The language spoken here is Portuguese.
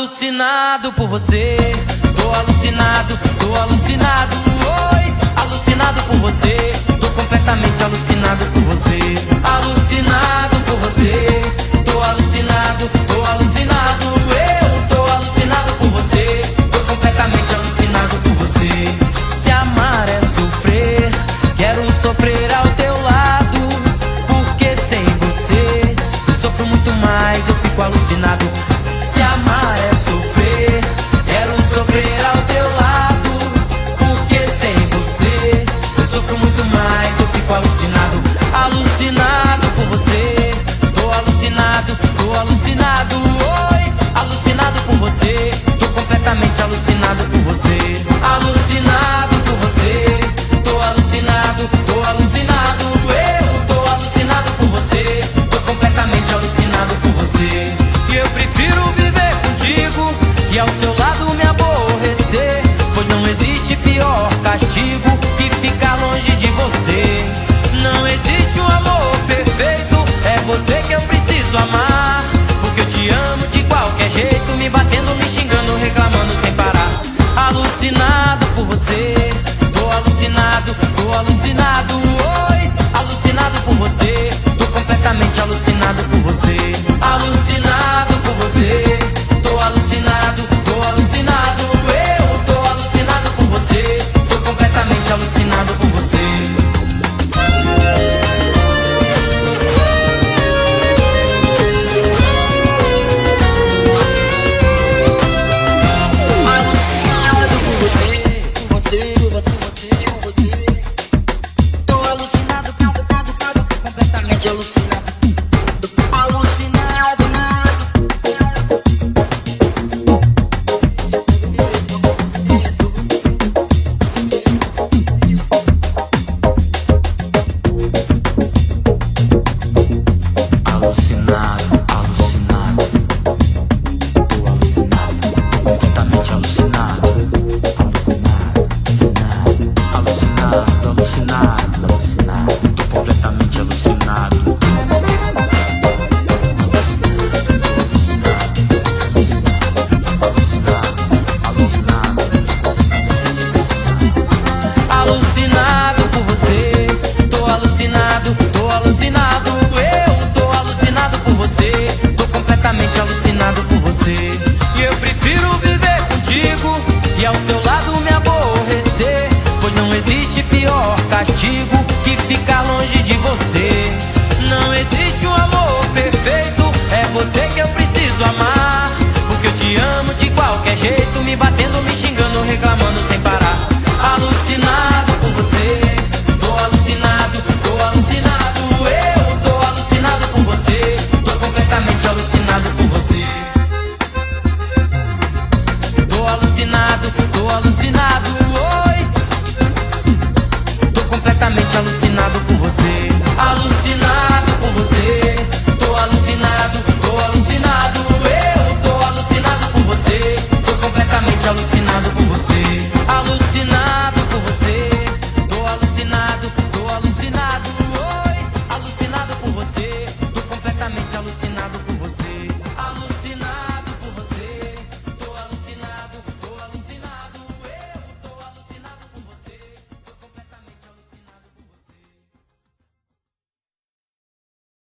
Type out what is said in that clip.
Alucinado por você, tô alucinado, oi. Alucinado por você, tô completamente alucinado por você. Alucinado por você, tô alucinado, eu tô alucinado por você, tô completamente alucinado por você. Se amar é sofrer, quero sofrer ao teu lado, porque sem você eu sofro muito mais, eu fico alucinado. Se amar é sofrer, quero sofrer ao teu lado, porque sem você eu sofro muito mais, eu fico alucinado. Alucinado por você, tô alucinado, oi. Alucinado por você, tô completamente alucinado por você. Alucinado por você, tô alucinado, eu tô alucinado por você, tô completamente alucinado por você. E eu prefiro viver contigo e ao seu lado me aborrecer, pois não existe pior castigo que ficar longe de você. Não existe um amor perfeito, é você que eu preciso amar, porque eu te amo de qualquer jeito, me batendo, me xingando, reclamando sem parar. Alucinado por você, tô alucinado, oi. Alucinado por você, tô completamente alucinado por você. Alucinado por você, tô alucinado, eu tô alucinado por você, tô completamente alucinado por você. Alucinado por você, tô alucinado, completamente alucinado. Alucinado por você, tô alucinado, eu tô alucinado por você, tô completamente alucinado por você. E eu prefiro viver contigo e ao seu lado me aborrecer, pois não existe pior castigo